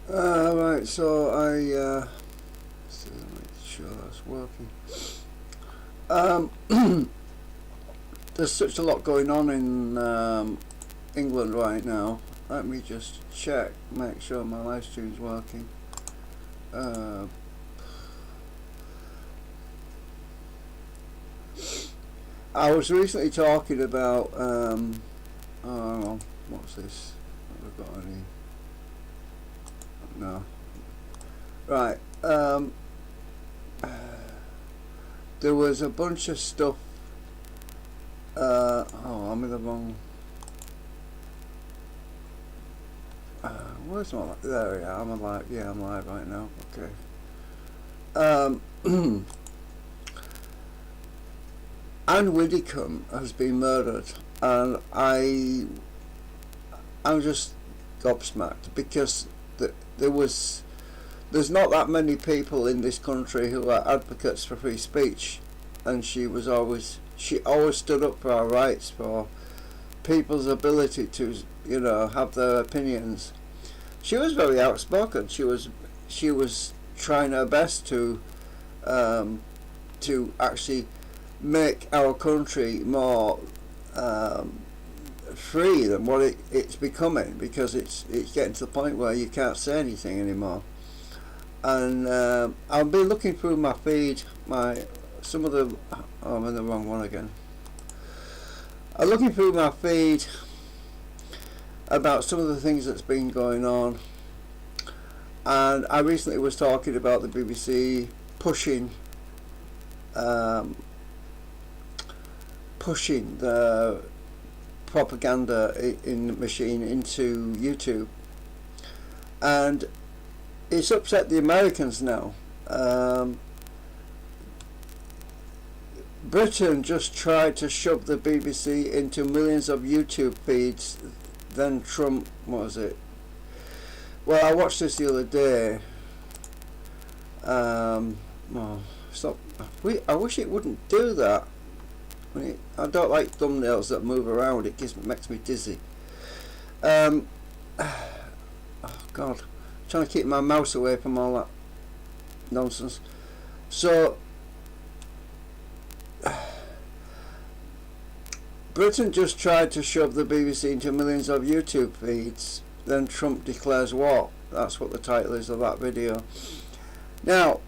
Right, so still make sure that's working. There's such a lot going on in England right now. Let me just check, make sure my live stream's working. I was recently talking about oh, what's this? Have I got any? No. Right. There was a bunch of stuff. Oh, I'm in the wrong. Where's my? There we are. I'm alive. Yeah, I'm live right now. Okay. Anne Widdecombe has been murdered, and I'm just gobsmacked because there's not that many people in this country who are advocates for free speech, and she always stood up for our rights, for people's ability to have their opinions. She was very outspoken. She was trying her best to actually make our country more free than what it's becoming, because it's getting to the point where you can't say anything anymore. And I've been looking through my feed, I'm in the wrong one again. I'm looking through my feed about some of the things that's been going on, and I recently was talking about the BBC pushing the propaganda in the machine into YouTube, and it's upset the Americans now. Britain just tried to shove the BBC into millions of YouTube feeds. Then Trump, what was it? Well, I watched this the other day. Stop. I wish it wouldn't do that. I don't like thumbnails that move around. It makes me dizzy. Oh God, I'm trying to keep my mouse away from all that nonsense. So Britain just tried to shove the BBC into millions of YouTube feeds. Then Trump declares war. That's what the title is of that video. Now,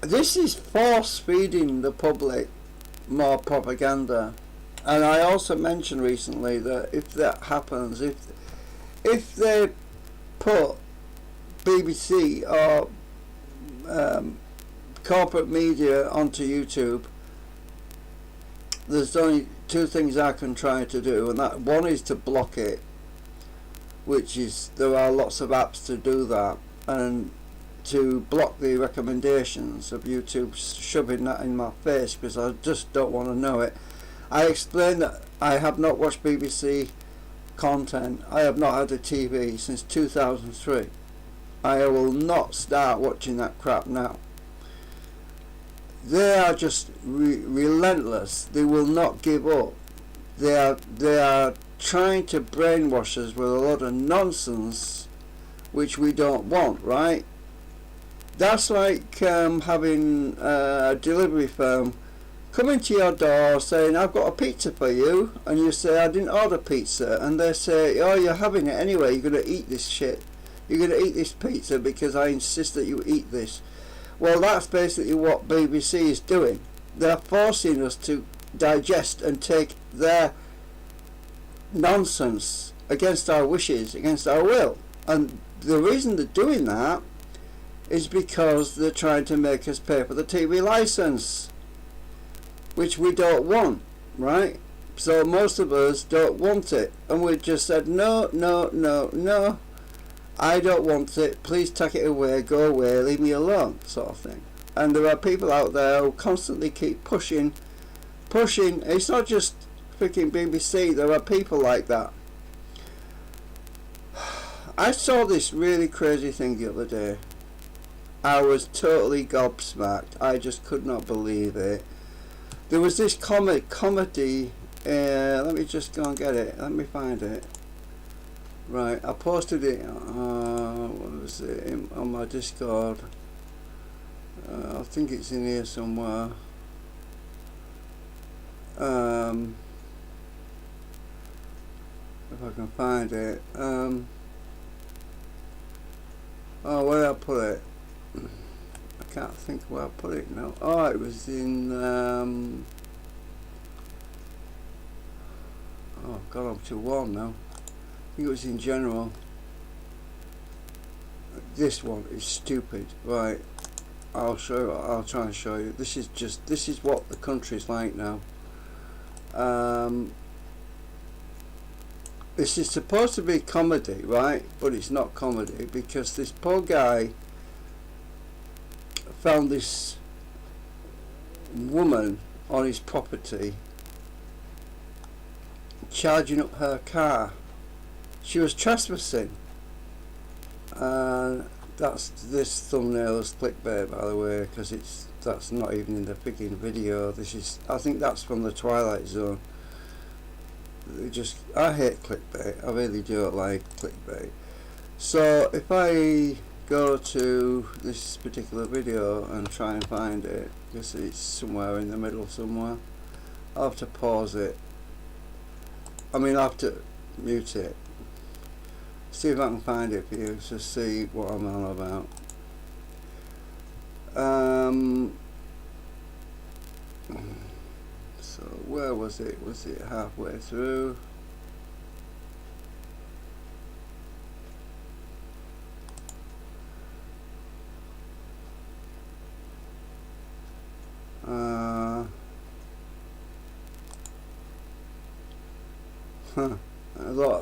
this is force feeding the public more propaganda, and I also mentioned recently that if that happens, if they put BBC or corporate media onto YouTube, there's only two things I can try to do, and that one is to block it, which is, there are lots of apps to do that, and to block the recommendations of YouTube shoving that in my face, because I just don't want to know it. I explained that I have not watched BBC content. I have not had a TV since 2003. I will not start watching that crap now. They are just relentless. They will not give up. They are trying to brainwash us with a lot of nonsense which we don't want, right? That's like having a delivery firm coming to your door saying, I've got a pizza for you, and you say, I didn't order pizza, and they say, oh, you're having it anyway, you're going to eat this shit. You're going to eat this pizza because I insist that you eat this. Well, that's basically what BBC is doing. They're forcing us to digest and take their nonsense against our wishes, against our will. And the reason they're doing that is because they're trying to make us pay for the TV license, which we don't want, right? So most of us don't want it, and we just said no, I don't want it, please take it away, go away, leave me alone, sort of thing. And there are people out there who constantly keep pushing. It's not just freaking BBC, there are people like that. I saw this really crazy thing the other day. I was totally gobsmacked. I just could not believe it. There was this comedy. Let me just go and get it. Let me find it. Right, I posted it, what was it, on my Discord. I think it's in here somewhere. If I can find it. Oh, where did I put it? I can't think where I put it now. Oh, it was in, oh god, I'm too warm now. I think it was in general. This one is stupid. Right, I'll show you, I'll try and show you. This is what the country's like now. This is supposed to be comedy, right? But it's not comedy, because this poor guy found this woman on his property charging up her car. She was trespassing, and this thumbnail is clickbait, by the way, because that's not even in the freaking video. This is, I think that's from the Twilight Zone. I hate clickbait. I really don't like clickbait. So if I go to this particular video and try and find it, because it's somewhere in the middle somewhere, I'll have to pause it. I mean, I'll have to mute it. See if I can find it for you to see what I'm on about. So where was it? Was it halfway through?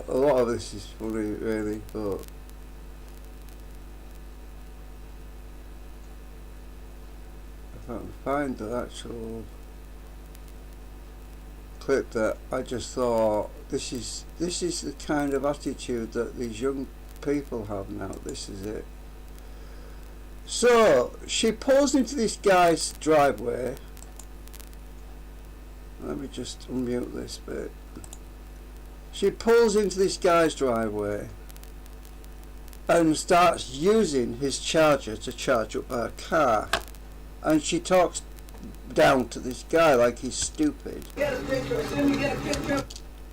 A lot of this is funny, really, but if I can find the actual clip, that I just thought, this is the kind of attitude that these young people have now. This is it. So she pulls into this guy's driveway. Let me just unmute this bit. She pulls into this guy's driveway and starts using his charger to charge up her car, and she talks down to this guy like he's stupid. Get a picture. As soon as you get a picture.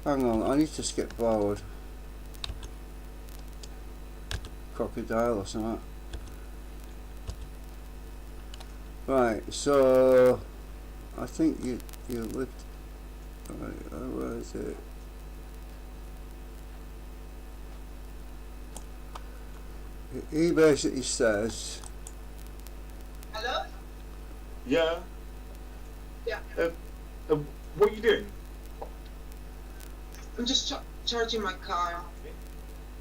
Hang on, I need to skip forward. Crocodile or something. Right, so I think you lived. Right, where is it? He basically says, hello? Yeah. Yeah. What are you doing? I'm just charging my car.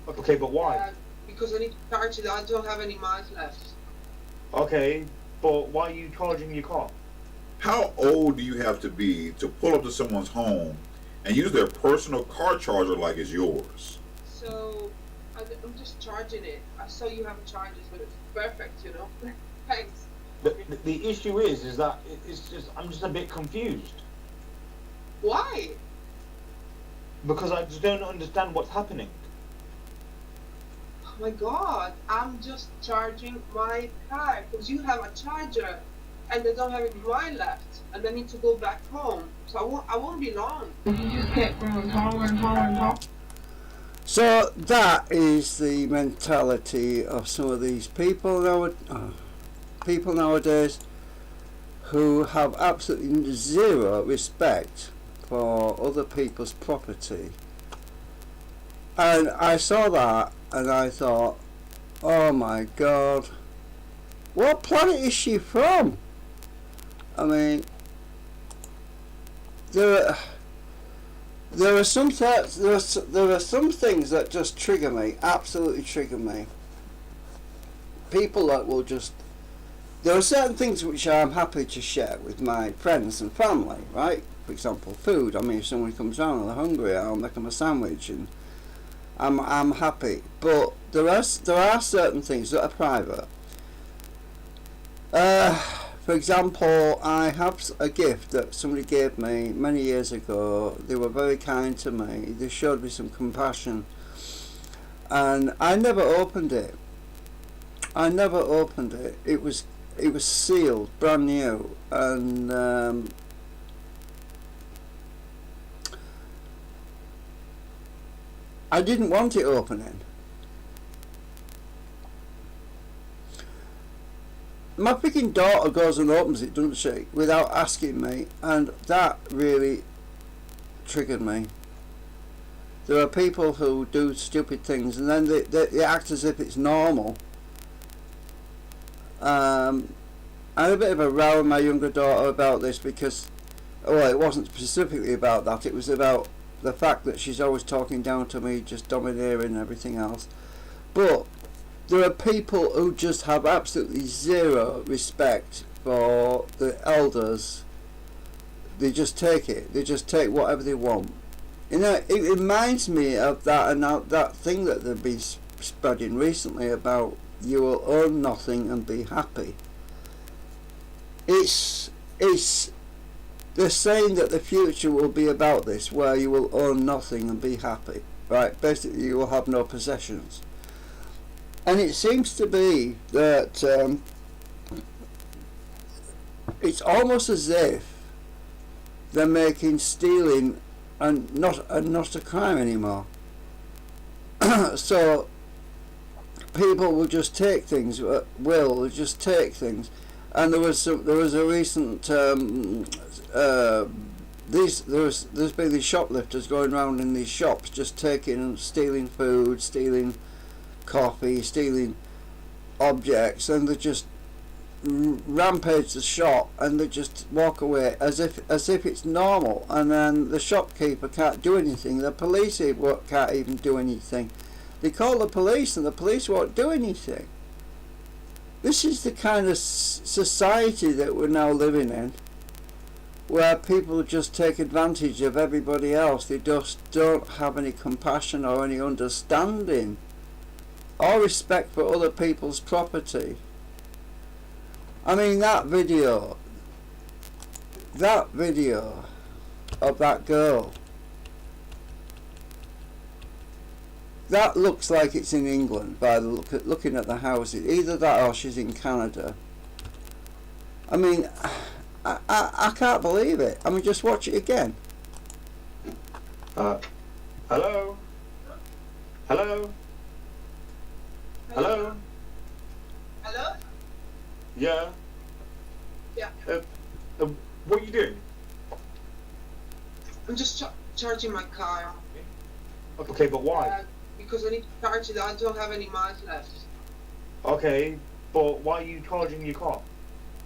Okay, but why? Because I need to charge it. I don't have any miles left. Okay, but why are you charging your car? How old do you have to be to pull up to someone's home and use their personal car charger like it's yours? So, I'm just charging it. I saw you have chargers, but it's perfect, you know. Thanks. The issue is that it's just, I'm just a bit confused. Why? Because I just don't understand what's happening. Oh my god, I'm just charging my car because you have a charger and I don't have any mile left and I need to go back home. So I won't be long. You just kept going taller and taller and taller. so that is the mentality of some of these people nowadays who have absolutely zero respect for other people's property. And I saw that and I thought, oh my god, what planet is she from? I mean, there are some things that just trigger me, absolutely trigger me. People that will just, there are certain things which I'm happy to share with my friends and family, right? For example, food. I mean, if someone comes round and they're hungry, I'll make them a sandwich and I'm happy. But there are certain things that are private. For example, I have a gift that somebody gave me many years ago. They were very kind to me. They showed me some compassion. and I never opened it. It was sealed, brand new, and I didn't want it opening. My freaking daughter goes and opens it, doesn't she, without asking me, and that really triggered me. There are people who do stupid things and then they act as if it's normal. I had a bit of a row with my younger daughter about this because, well, it wasn't specifically about that, it was about the fact that she's always talking down to me, just domineering and everything else. But there are people who just have absolutely zero respect for the elders. They just take it. They just take whatever they want. You know, it reminds me of that thing that they've been spreading recently about you will own nothing and be happy. It's they're saying that the future will be about this, where you will own nothing and be happy. Right? Basically, you will have no possessions. And it seems to be that it's almost as if they're making stealing and not a crime anymore. So people will just take things. Will just take things. And there was a recent there's been these shoplifters going around in these shops just taking and stealing food, stealing coffee, stealing objects, and they just rampage the shop and they just walk away as if it's normal, and then the shopkeeper can't do anything, the police can't even do anything. They call the police and the police won't do anything. This is the kind of society that we're now living in, where people just take advantage of everybody else. They just don't have any compassion or any understanding or respect for other people's property. I mean, that video of that girl, that looks like it's in England by the looking at the houses. Either that or she's in Canada. I mean, I can't believe it. I mean, just watch it again. Hello? Hello? Hello? Hello? Yeah? Yeah. What are you doing? I'm just charging my car. Okay, but why? Because I need to charge it. I don't have any miles left. Okay, but why are you charging your car?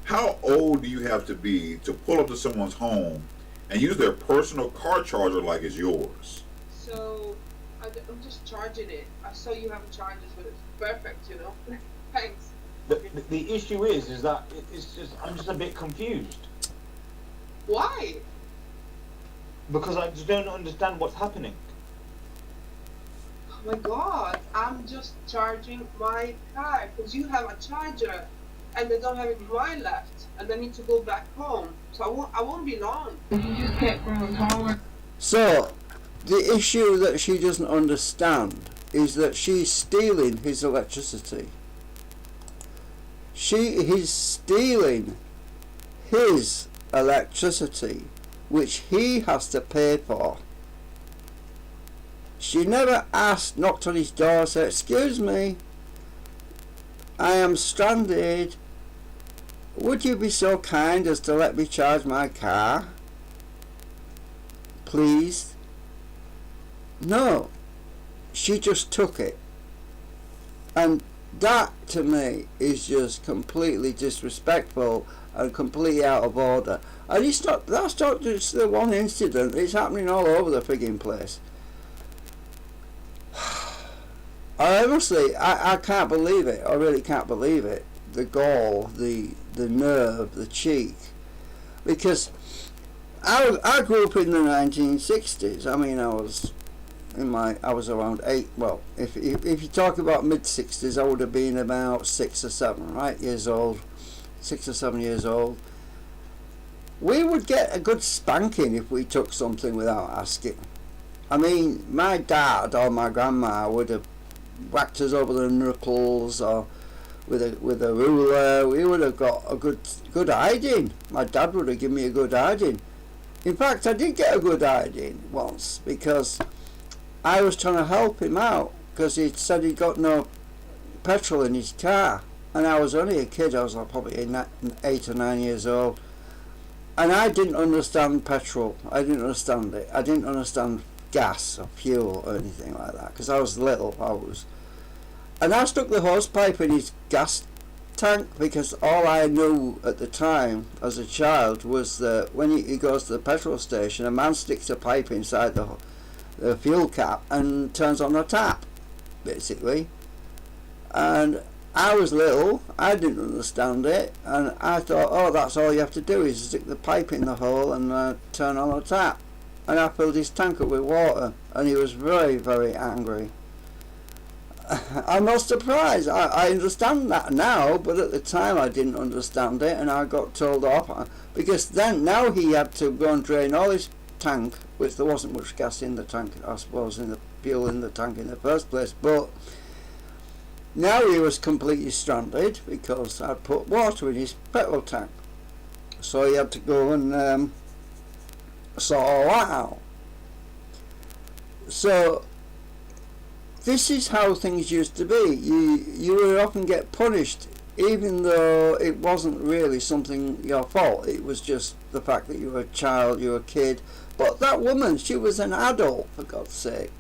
How old do you have to be to pull up to someone's home and use their personal car charger like it's yours? So, I'm just charging it. I saw you have a charger, so it's perfect, you know? Thanks. The issue is that I'm just a bit confused. Why? Because I just don't understand what's happening. Oh my god, I'm just charging my car because you have a charger and they don't have any wire left and I need to go back home. So I won't be long. You just kept growing taller. So the issue that she doesn't understand is that she's stealing his electricity. She is stealing his electricity, which he has to pay for. She never knocked on his door, said, "Excuse me, I am stranded. Would you be so kind as to let me charge my car, please?" No, she just took it. And that to me is just completely disrespectful and completely out of order. And that's not just the one incident, it's happening all over the frigging place. Honestly, I can't believe it. I really can't believe it. The gall, the nerve, the cheek. Because I grew up in the 1960s. I mean, I was around 8. Well, if you talk about mid-60s, I would have been about 6 or 7, right, years old. 6 or 7 years old. We would get a good spanking if we took something without asking. I mean, my dad or my grandma would have whacked us over the knuckles or with a ruler, we would have got a good hiding. My dad would have given me a good hiding. In fact, I did get a good hiding once because I was trying to help him out because he said he'd got no petrol in his car, and I was only a kid. I was like probably 8 or 9 years old, and I didn't understand petrol. I didn't understand it. I didn't understand gas or fuel or anything like that because I was little. And I stuck the hose pipe in his gas tank because all I knew at the time as a child was that when he goes to the petrol station, a man sticks a pipe inside the fuel cap and turns on the tap, basically. And I was little, I didn't understand it, and I thought, oh, that's all you have to do is stick the pipe in the hole and turn on the tap. And I filled his tank up with water, and he was very, very angry. I'm not surprised. I understand that now, but at the time I didn't understand it, and I got told off because now he had to go and drain all his tank, which there wasn't much gas in the tank, I suppose, in the fuel in the tank in the first place. But now he was completely stranded because I'd put water in his petrol tank, so he had to go and sort all that out. So this is how things used to be. You would often get punished even though it wasn't really something your fault. It was just the fact that you were a child, you were a kid. But that woman, she was an adult, for God's sake.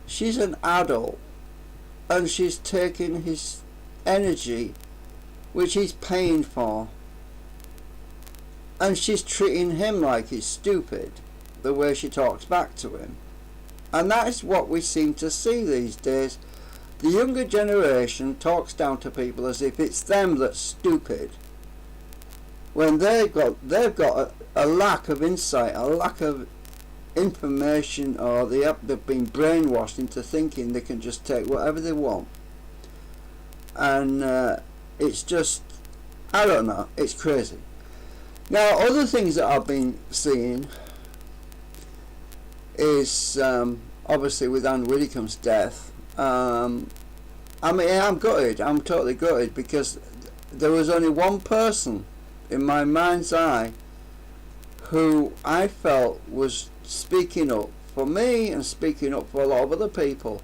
She's an adult, and she's taking his energy, which he's paying for, and she's treating him like he's stupid, the way she talks back to him. And that is what we seem to see these days. The younger generation talks down to people as if it's them that's stupid, when they've got a lack of insight, a lack of information, or they've been brainwashed into thinking they can just take whatever they want. And it's just, I don't know, it's crazy. Now, other things that I've been seeing is obviously with Anne Widdecombe's death. I mean, I'm gutted. I'm totally gutted because there was only one person in my mind's eye who I felt was speaking up for me and speaking up for a lot of other people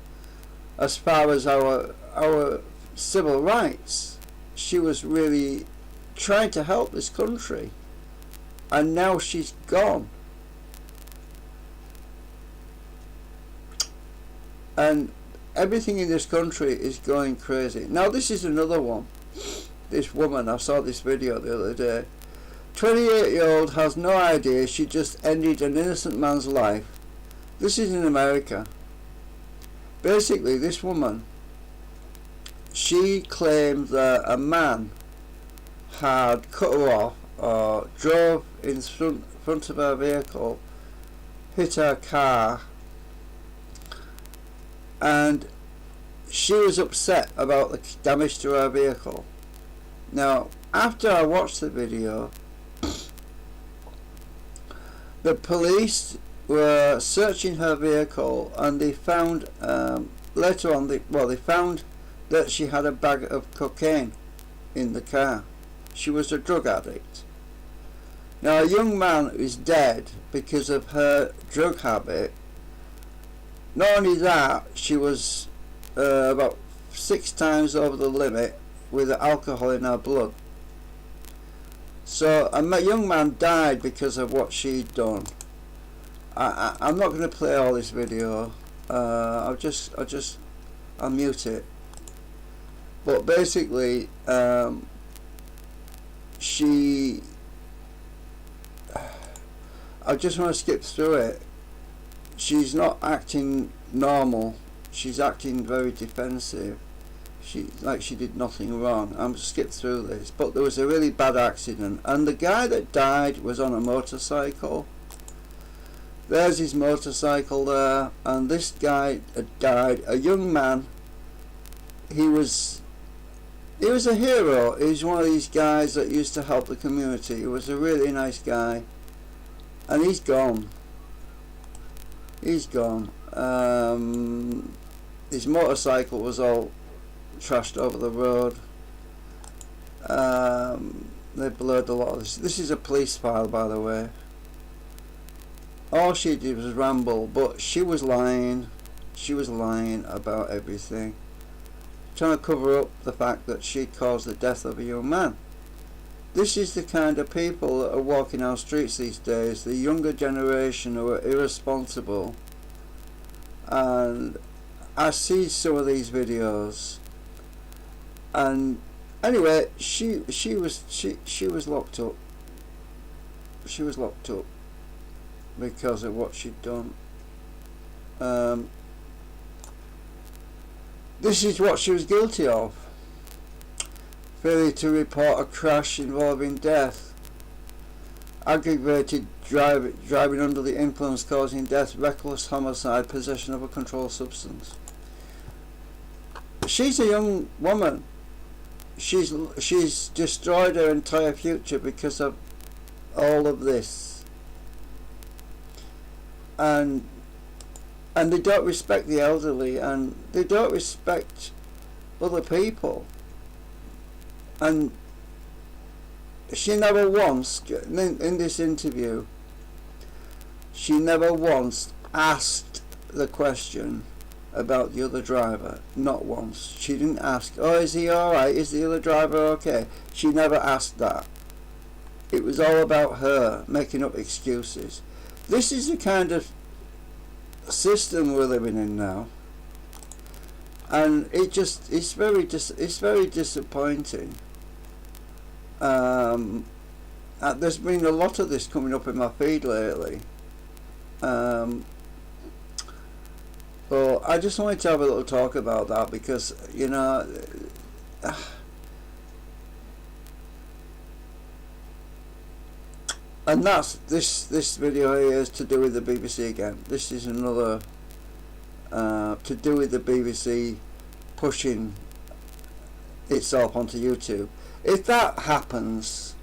as far as our civil rights. She was really trying to help this country, and now she's gone. And everything in this country is going crazy. Now this is another one. This woman, I saw this video the other day. 28-year-old has no idea she just ended an innocent man's life. This is in America. Basically, this woman, she claimed that a man had cut her off or drove in front of her vehicle, hit her car, and she was upset about the damage to her vehicle. Now, after I watched the video, the police were searching her vehicle, and they found later on, they found that she had a bag of cocaine in the car. She was a drug addict. Now, a young man is dead because of her drug habit. Not only that, she was about 6 times over the limit with alcohol in her blood. So a young man died because of what she'd done. I'm not going to play all this video. I'll mute it. But basically, I just want to skip through it. She's not acting normal. She's acting very defensive. Like she did nothing wrong. I'm just skip through this. But there was a really bad accident, and the guy that died was on a motorcycle. There's his motorcycle there, and this guy had died. A young man. He was a hero. He was one of these guys that used to help the community. He was a really nice guy, and he's gone. He's gone. his motorcycle was all trashed over the road. They blurred a lot of this. This is a police file, by the way. All she did was ramble, but she was lying. She was lying about everything, trying to cover up the fact that she caused the death of a young man. This is the kind of people that are walking our streets these days, the younger generation who are irresponsible. And I see some of these videos, and anyway, she was locked up. She was locked up because of what she'd done. This is what she was guilty of: failure to report a crash involving death, aggravated driving under the influence causing death, reckless homicide, possession of a controlled substance. She's a young woman. She's destroyed her entire future because of all of this, and they don't respect the elderly, and they don't respect other people. And she never once, in this interview, she never once asked the question about the other driver. Not once. She didn't ask, oh, is he alright? Is the other driver okay? She never asked that. It was all about her making up excuses. This is the kind of system we're living in now, and it's very disappointing. There's been a lot of this coming up in my feed lately, but I just wanted to have a little talk about that, because you know, and that's this video here is to do with the BBC again. This is another to do with the BBC pushing itself onto YouTube. If that happens,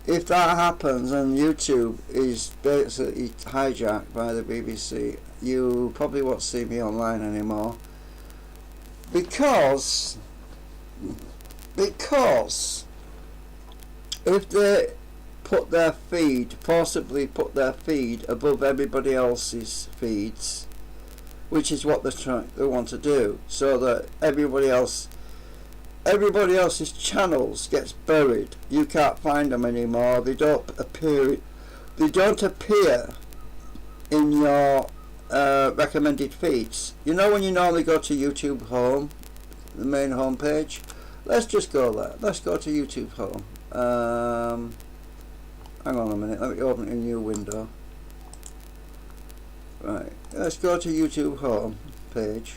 and YouTube is basically hijacked by the BBC, you probably won't see me online anymore, because if they forcibly put their feed above everybody else's feeds, which is what they want to do, so that everybody else's channels gets buried. You can't find them anymore. They don't appear in your recommended feeds. You know, when you normally go to YouTube Home, the main home page, let's just go there. Let's go to YouTube Home. Hang on a minute, let me open a new window. Right, let's go to YouTube Home page.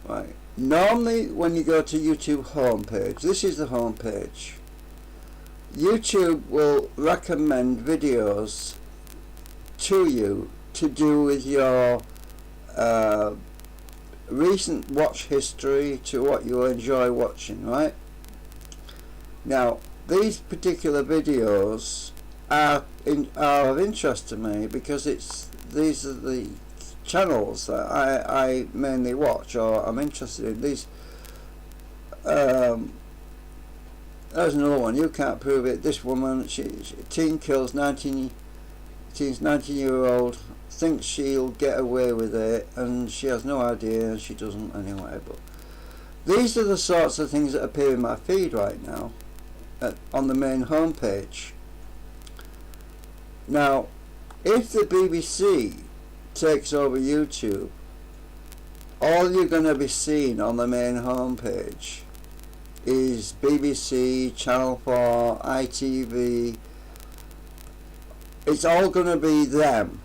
Right, normally when you go to YouTube home page, this is the home page. YouTube will recommend videos to you to do with your recent watch history, to what you enjoy watching, right? Now, these particular videos are of interest to me, because these are the channels that I mainly watch, or I'm interested in. These there's another one, you can't prove it. This woman, teen kills 19-year-old, thinks she'll get away with it, and she has no idea, and she doesn't anyway. But these are the sorts of things that appear in my feed right now on the main home page. Now, if the BBC takes over YouTube, all you're going to be seeing on the main home page is BBC, Channel 4, ITV. It's all going to be them,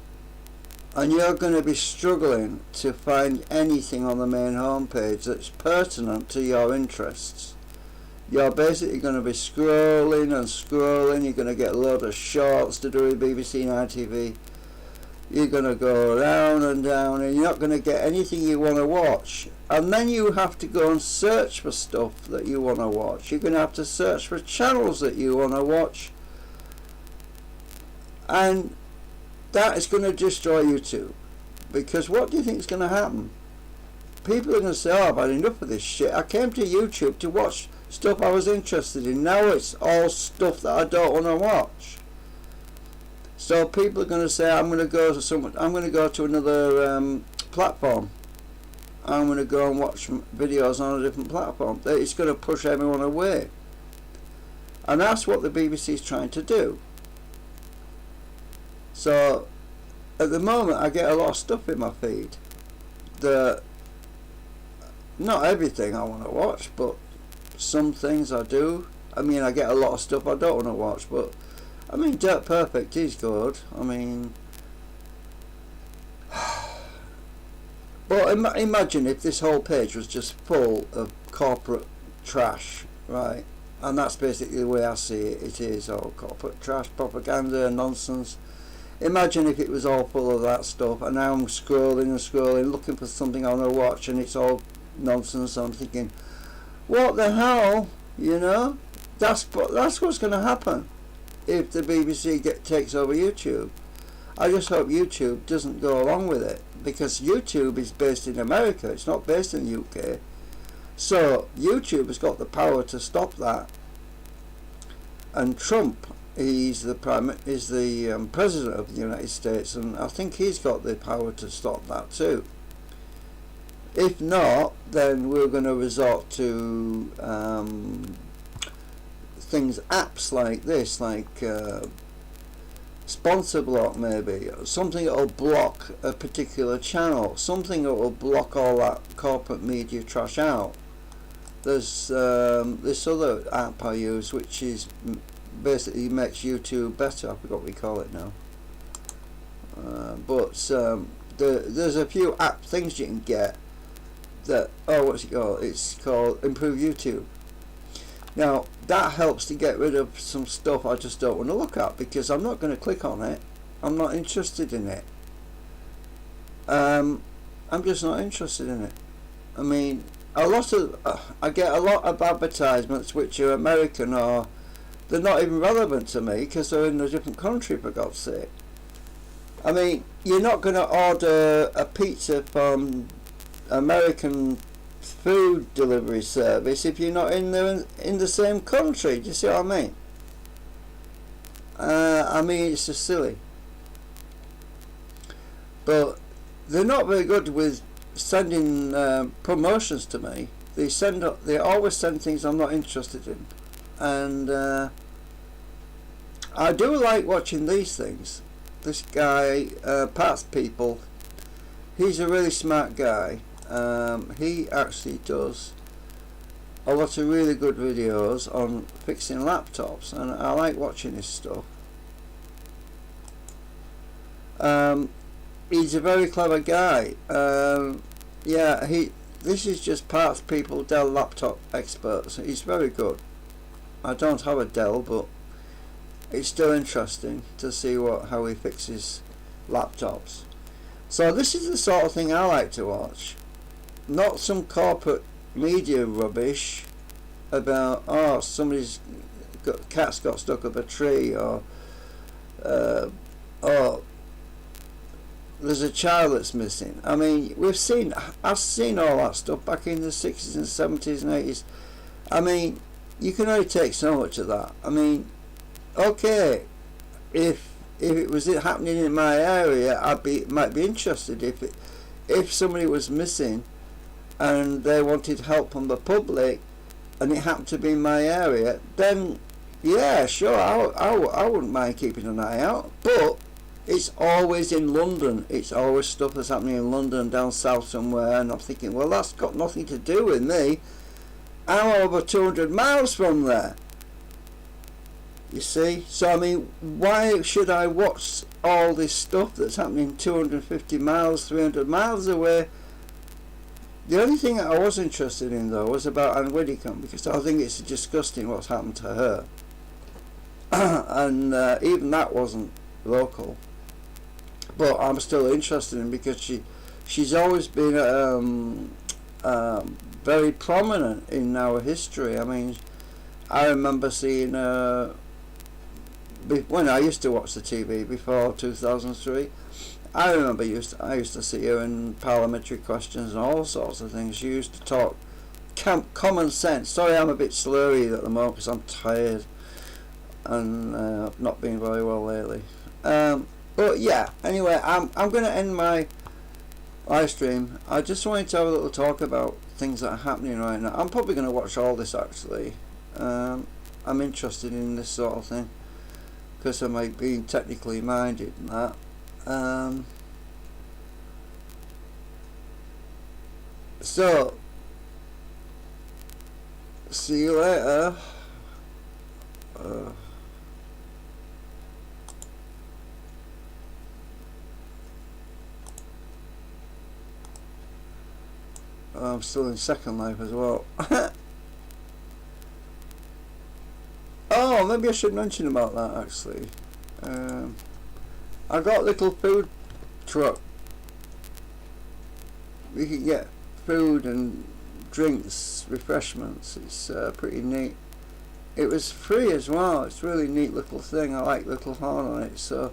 and you're going to be struggling to find anything on the main home page that's pertinent to your interests. You're basically going to be scrolling and scrolling. You're going to get a load of shorts to do with BBC and ITV. You're going to go down and down, and you're not going to get anything you want to watch. And then you have to go and search for stuff that you want to watch. You're going to have to search for channels that you want to watch. And that is going to destroy YouTube. because what do you think is going to happen? People are going to say, oh, I've had enough of this shit. I came to YouTube to watch stuff I was interested in. Now it's all stuff that I don't want to watch. So people are going to say, I'm going to go to another platform. I'm going to go and watch videos on a different platform. It's going to push everyone away. And that's what the BBC is trying to do. So at the moment I get a lot of stuff in my feed. Not everything I want to watch, but some things I do. I mean, I get a lot of stuff I don't want to watch, but I mean, Dirt Perfect is good. I mean, but imagine if this whole page was just full of corporate trash, right? And that's basically the way I see it. It is all corporate trash, propaganda, nonsense. Imagine if it was all full of that stuff, and now I'm scrolling and scrolling, looking for something I want to watch, and it's all nonsense. I'm thinking, what the hell? You know, that's what's going to happen if the BBC takes over YouTube. I just hope YouTube doesn't go along with it, because YouTube is based in America. It's not based in the UK. So YouTube has got the power to stop that. And Trump, he's the president of the United States, and I think he's got the power to stop that too. If not, then we're going to resort to apps like this, like sponsor block, maybe something that will block a particular channel, something that will block all that corporate media trash out. There's this other app I use, which is basically makes YouTube better. I forgot what we call it now, but there's a few app things you can get that, what's it called? It's called Improve YouTube. Now that helps to get rid of some stuff I just don't want to look at, because I'm not going to click on it. I'm not interested in it. I'm just not interested in it. I mean, I get a lot of advertisements which are American, or they're not even relevant to me because they're in a different country, for God's sake. I mean, you're not going to order a pizza from American food delivery service if you're not in the same country. Do you see what I mean? I mean, it's just silly. But they're not very good with sending promotions to me. They always send things I'm not interested in, and I do like watching these things. This guy, Parts People, he's a really smart guy. He actually does a lot of really good videos on fixing laptops, and I like watching his stuff. He's a very clever guy. Yeah, this is just Parts People, Dell laptop experts. He's very good. I don't have a Dell, but it's still interesting to see how he fixes laptops. So this is the sort of thing I like to watch, not some corporate media rubbish about cat's got stuck up a tree, or there's a child that's missing. I mean, I've seen all that stuff back in the 60s and 70s and 80s. I mean, you can only take so much of that. I mean, okay, if it was happening in my area, might be interested. If somebody was missing and they wanted help from the public, and it happened to be in my area, then yeah, sure, I wouldn't mind keeping an eye out. But it's always in London. It's always stuff that's happening in London, down south somewhere, and I'm thinking, well, that's got nothing to do with me. I'm over 200 miles from there. You see? So I mean, why should I watch all this stuff that's happening 250 miles, 300 miles away? The only thing that I was interested in, though, was about Anne Widdecombe, because I think it's disgusting what's happened to her. And even that wasn't local. But I'm still interested in, because she's always been very prominent in our history. I mean, I remember seeing when I used to watch the TV before 2003, I remember I used to see her in parliamentary questions and all sorts of things. She used to talk common sense. Sorry, I'm a bit slurry at the moment because I'm tired and I've not been very well lately. But yeah, anyway, I'm going to end my live stream. I just wanted to have a little talk about things that are happening right now. I'm probably going to watch all this actually. I'm interested in this sort of thing because of my being technically minded and that. So see you later. I'm still in Second Life as well. Oh, maybe I should mention about that actually. I got a little food truck. You can get food and drinks, refreshments. It's pretty neat. It was free as well. It's a really neat little thing. I like the little horn on it. So